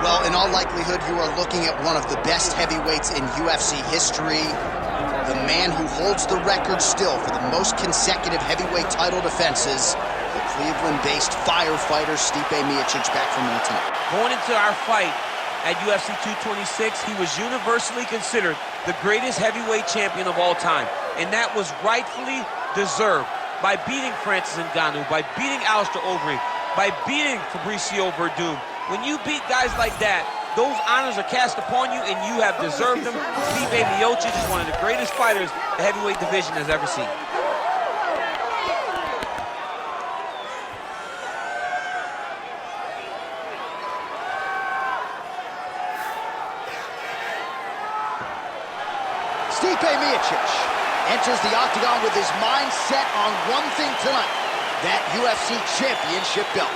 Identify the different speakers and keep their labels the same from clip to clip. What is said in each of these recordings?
Speaker 1: Well, in all likelihood, you are looking at one of the best heavyweights in UFC history. The man who holds the record still for the most consecutive heavyweight title defenses, the Cleveland-based firefighter Stipe Miocic, back for more tonight.
Speaker 2: Going into our fight at UFC 226, he was universally considered the greatest heavyweight champion of all time, and that was rightfully deserved by beating Francis Ngannou, by beating Alistair Overeem, by beating Fabricio Verdum. When you beat guys like that, those honors are cast upon you, and you have deserved them. Stipe Miocic is one of the greatest fighters the heavyweight division has ever seen.
Speaker 1: Stipe Miocic enters the octagon with his mind set on one thing tonight, that UFC championship belt.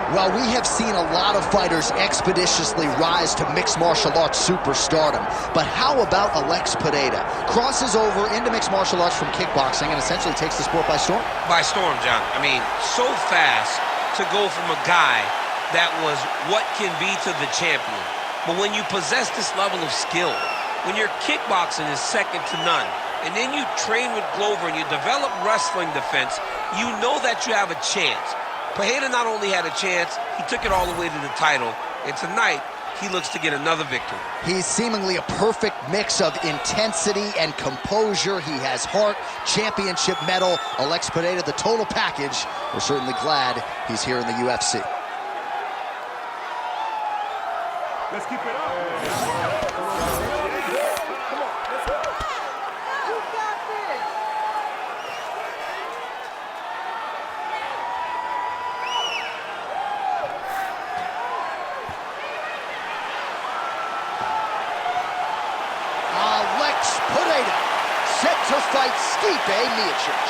Speaker 1: Well, we have seen a lot of fighters expeditiously rise to mixed martial arts superstardom. But how about Alex Pereira? Crosses over into mixed martial arts from kickboxing and essentially takes the sport by storm.
Speaker 2: By storm, John. I mean, so fast to go from a guy that was what can be to the champion. But when you possess this level of skill, when your kickboxing is second to none, and then you train with Glover and you develop wrestling defense, you know that you have a chance. Pereira not only had a chance, he took it all the way to the title, and tonight, he looks to get another victory.
Speaker 1: He's seemingly a perfect mix of intensity and composure. He has heart, championship medal, Alex Pereira, the total package. We're certainly glad he's here in the UFC.
Speaker 3: Let's keep it up.
Speaker 1: Pereira, set to fight Stipe Miocic.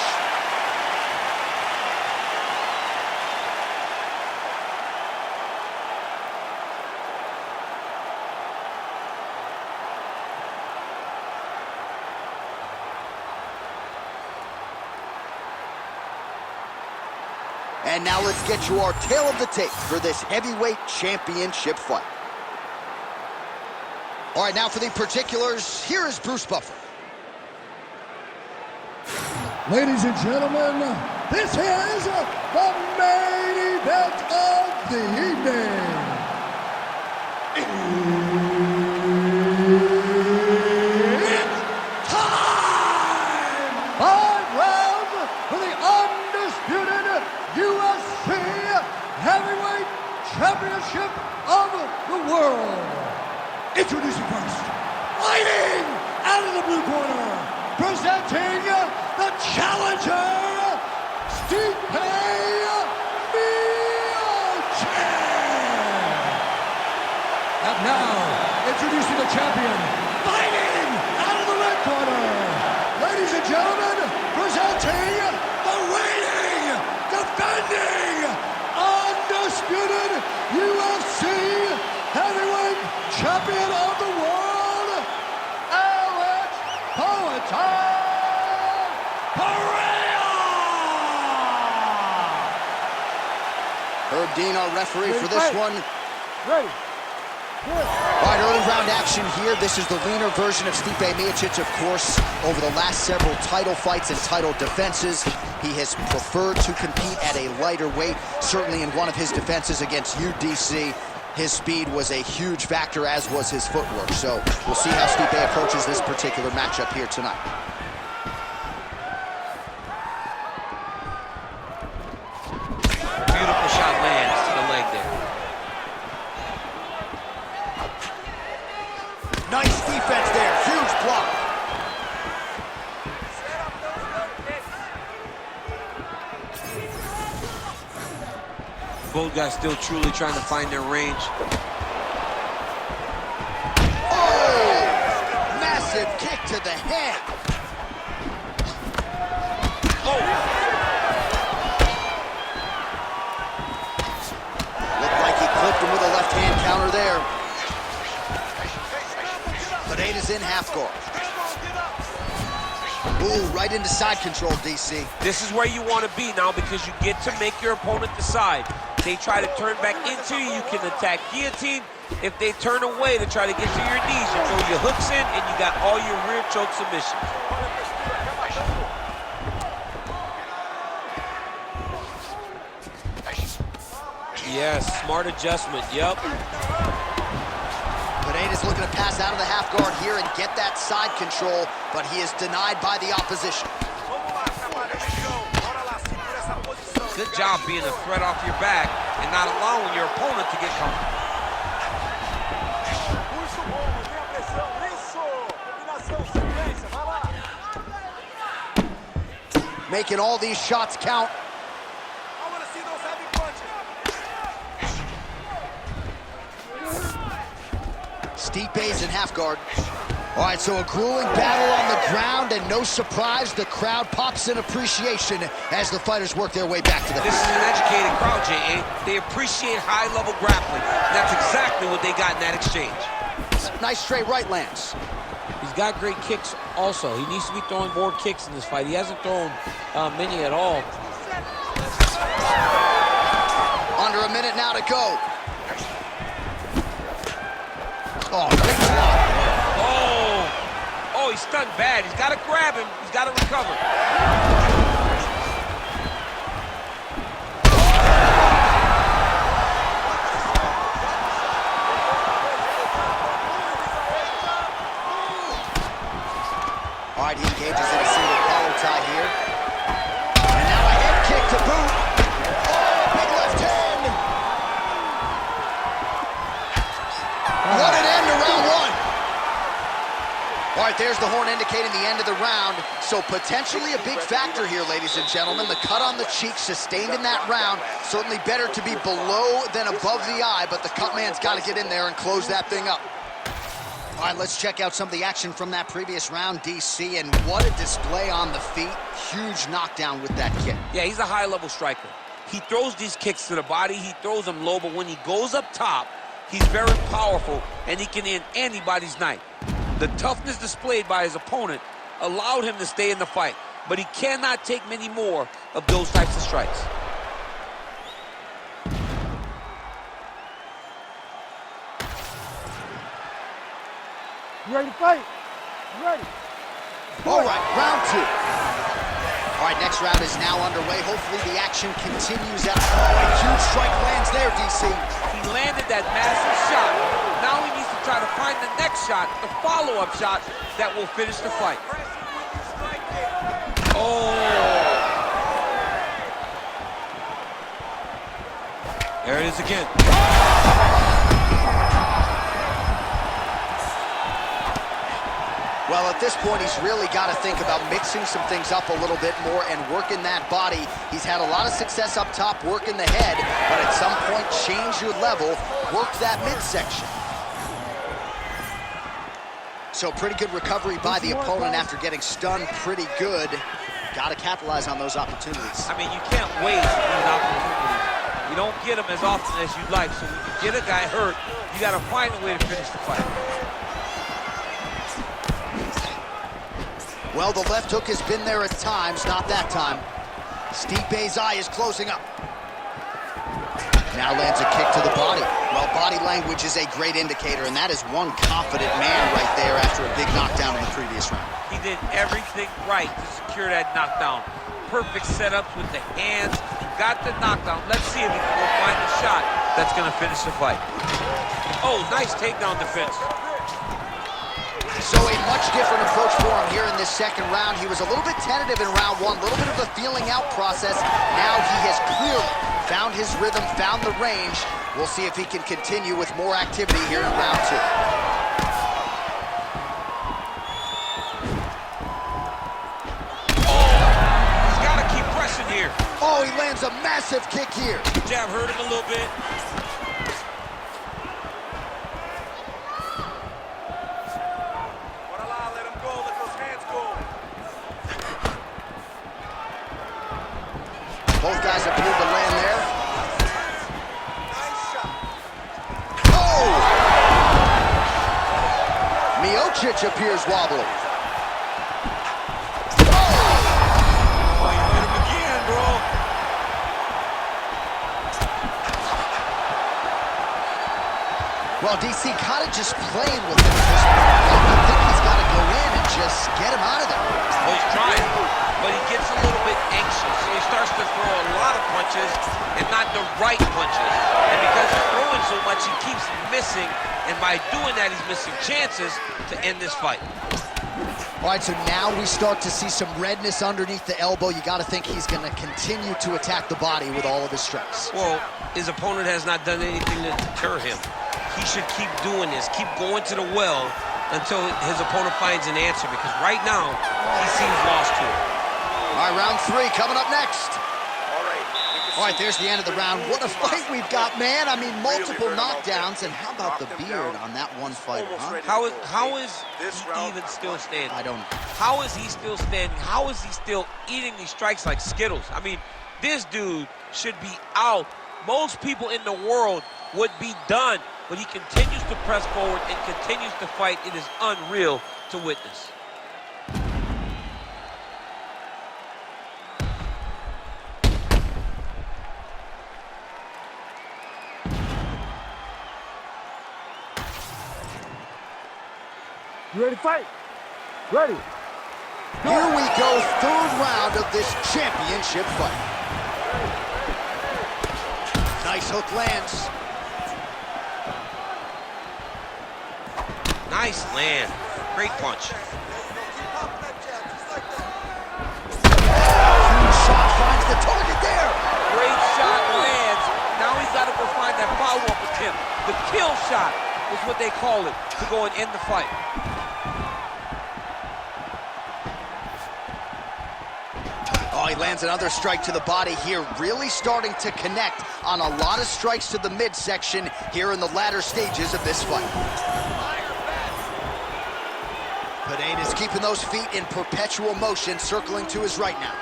Speaker 1: And now let's get you our tale of the tape for this heavyweight championship fight. All right, now for the particulars, here is Bruce Buffer.
Speaker 4: Ladies and gentlemen, this is the main event of the evening. It's time! 5 rounds for the undisputed UFC Heavyweight Championship of the world. Introducing first, fighting out of the blue corner, presenting the challenger, Stipe Miocic. And now, introducing the champion, fighting out of the red corner. Ladies and gentlemen, presenting the reigning, defending, undisputed UFC Heavyweight Champion of the world, Alex Pereira!
Speaker 1: Herb Dean, our referee for this one.
Speaker 3: Ready.
Speaker 1: All right, early round action here. This is the leaner version of Stipe Miocic, of course. Over the last several title fights and title defenses, he has preferred to compete at a lighter weight. Certainly in one of his defenses against UDC, his speed was a huge factor, as was his footwork. So we'll see how Stipe approaches this particular matchup here tonight.
Speaker 2: Beautiful shot lands to the leg there.
Speaker 1: Nice defense there, huge block.
Speaker 2: Both guys still truly trying to find their range.
Speaker 1: Oh! Massive kick to the head.
Speaker 2: Oh!
Speaker 1: Looked like he clipped him with a left hand. is in half guard. Ooh, right into side control, DC.
Speaker 2: This is where you want to be now because you get to make your opponent decide. They try to turn back into you, you can attack guillotine. If they turn away to try to get to your knees, you throw your hooks in and you got all your rear choke submissions. Yes, smart adjustment, yep.
Speaker 1: Pereira's looking to pass out of the half guard here and get that side control, but he is denied by the opposition.
Speaker 2: Good job being a threat off your back and not allowing your opponent to get comfortable.
Speaker 1: Making all these shots count. Stipe's in half guard. All right, so a grueling battle on the ground, and no surprise, the crowd pops in appreciation as the fighters work their way back to the
Speaker 2: This is an educated crowd, J.A. They appreciate high-level grappling. That's exactly what they got in that exchange.
Speaker 1: Nice straight right lands.
Speaker 2: He's got great kicks also. He needs to be throwing more kicks in this fight. He hasn't thrown many at all.
Speaker 1: Under a minute now to go. Oh, great block.
Speaker 2: Oh, he's stunned bad. He's got to grab him. He's got to recover.
Speaker 1: All right, he engages in a single collar tie here. And now a head kick to boot. Oh, big left hand. What an end to round one. All right, there's the horn indicating the end of the round. So potentially a big factor here, ladies and gentlemen. The cut on the cheek sustained in that round. Certainly better to be below than above the eye, but the cut man's got to get in there and close that thing up. All right, let's check out some of the action from that previous round, DC, and what a display on the feet. Huge knockdown with that kick.
Speaker 2: Yeah, he's a high-level striker. He throws these kicks to the body. He throws them low, but when he goes up top, he's very powerful, and he can end anybody's night. The toughness displayed by his opponent allowed him to stay in the fight, but he cannot take many more of those types of strikes.
Speaker 3: You ready to fight? You ready?
Speaker 1: All right, round two. All right, next round is now underway. Hopefully the action continues out. Oh, a huge strike lands there, DC.
Speaker 2: He landed that massive shot. Now he needs to try to find the next shot, the follow-up shot that will finish the fight. Oh! There it is again.
Speaker 1: Well, at this point, he's really got to think about mixing some things up a little bit more and working that body. He's had a lot of success up top, working the head, but at some point, change your level, work that midsection. So pretty good recovery by the opponent after getting stunned pretty good. Got to capitalize on those opportunities.
Speaker 2: I mean, you can't waste these opportunities. You don't get them as often as you'd like, so when you get a guy hurt, you got to find a way to finish the fight.
Speaker 1: Well, the left hook has been there at times, not that time. Stipe's eye is closing up. Now lands a kick to the body. Well, body language is a great indicator, and that is one confident man right there after a big knockdown in the previous round.
Speaker 2: He did everything right to secure that knockdown. Perfect setups with the hands. Got the knockdown. Let's see if he can go find the shot that's going to finish the fight. Oh, nice takedown defense.
Speaker 1: So a much different approach for him here in this second round. He was a little bit tentative in round one, a little bit of a feeling out process. Now he has clearly found his rhythm, found the range. We'll see if he can continue with more activity here in round two.
Speaker 2: Oh, he's got to keep pressing here.
Speaker 1: Oh, he lands a massive kick here.
Speaker 2: Jab hurt him a little bit.
Speaker 1: Both guys appear to land there. Oh! Miocic appears wobbly.
Speaker 2: Oh, you hit him again, bro.
Speaker 1: Well, DC kind of just playing with him at this point. I think he's got to go in and just get him out of there.
Speaker 2: Well, he's trying, but he gets a little bit anxious, so he starts to throw a lot of punches and not the right punches. And because he's throwing so much, he keeps missing, and by doing that, he's missing chances to end this fight.
Speaker 1: All right, so now we start to see some redness underneath the elbow. You got to think he's going to continue to attack the body with all of his strikes.
Speaker 2: Well, his opponent has not done anything to deter him. He should keep doing this, keep going to the well until his opponent finds an answer, because right now, he seems lost to it.
Speaker 1: All right, round 3 coming up next. All right, there's the end of the round. What a fight we've got, man. I mean, multiple knockdowns, and how about the beard on that one fighter, huh?
Speaker 2: How is he even still standing?
Speaker 1: I don't know.
Speaker 2: How is he still standing? How is he still eating these strikes like Skittles? I mean, this dude should be out. Most people in the world would be done, but he continues to press forward and continues to fight. It is unreal to witness.
Speaker 3: You ready to fight? Ready.
Speaker 1: Here we go, 3rd round of this championship fight. Nice hook lands.
Speaker 2: Nice land. Great punch.
Speaker 1: Huge shot finds the target there.
Speaker 2: Great shot lands. Now he's got to go find that follow-up attempt. The kill shot is what they call it, to go and end the fight.
Speaker 1: Oh, he lands another strike to the body here, really starting to connect on a lot of strikes to the midsection here in the latter stages of this fight. Pereira's keeping those feet in perpetual motion, circling to his right now.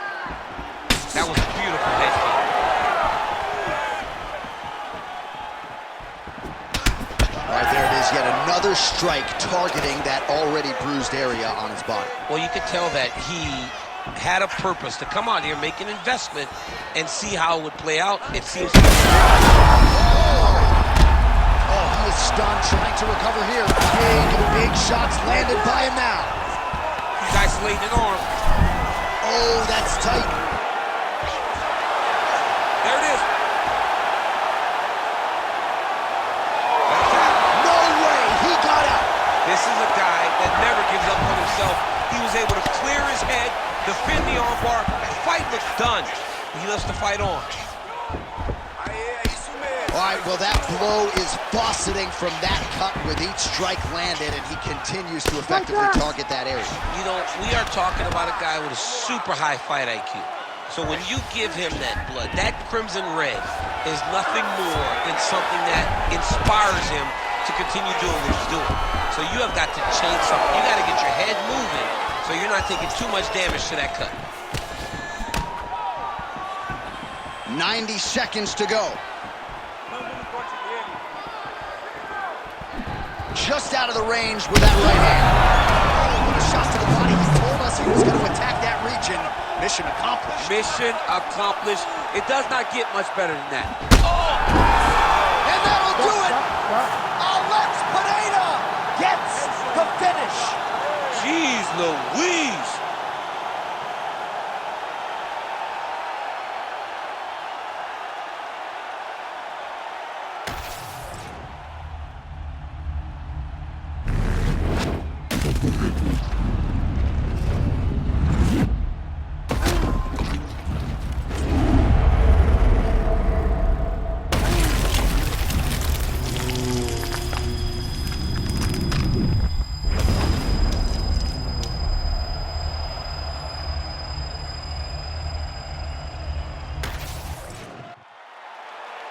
Speaker 2: That was a beautiful head kick.
Speaker 1: All right, there it is, yet another strike targeting that already bruised area on his body.
Speaker 2: Well, you could tell that he had a purpose to come out here, make an investment, and see how it would play out. It seems to be...
Speaker 1: Oh, he is stunned, trying to recover here. Big shots landed by him now.
Speaker 2: He's isolating an arm.
Speaker 1: Oh, that's tight.
Speaker 2: There it is.
Speaker 1: No way, he got out.
Speaker 2: This is a guy that never gives up on himself. He was able to clear his head, defend the armbar. The fight looks done. He lets the fight on.
Speaker 1: All right, well, that blow is bossing from that cut with each strike landed, and he continues to effectively target that area.
Speaker 2: You know, we are talking about a guy with a super high fight IQ. So when you give him that blood, that crimson red is nothing more than something that inspires him to continue doing what he's doing. So you have got to change something. You got to get your head moving so you're not taking too much damage to that cut.
Speaker 1: 90 seconds to go. Just out of the range with that right hand. Oh, what a shot to the body. He told us he was going to attack that region. Mission accomplished.
Speaker 2: Mission accomplished. It does not get much better than that.
Speaker 1: Oh! And that'll do it! Alex Pereira gets the finish.
Speaker 2: Jeez Louise.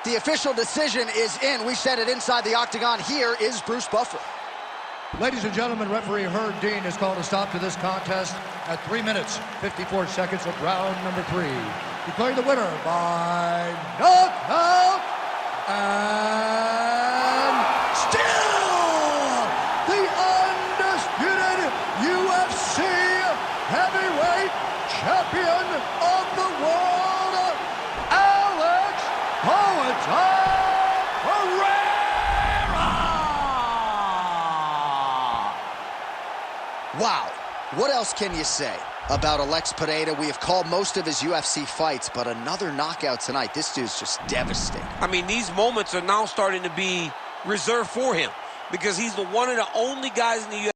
Speaker 1: The official decision is in. We said it inside the octagon. Here is Bruce Buffer.
Speaker 4: Ladies and gentlemen, referee Herb Dean has called a stop to this contest at 3 minutes, 54 seconds of round number 3. Declaring the winner by knockout and still the undisputed Pereira!
Speaker 1: Wow, what else can you say about Alex Pereira? We have called most of his UFC fights, but another knockout tonight. This dude's just devastating.
Speaker 2: I mean, these moments are now starting to be reserved for him because he's the one of the only guys in the UFC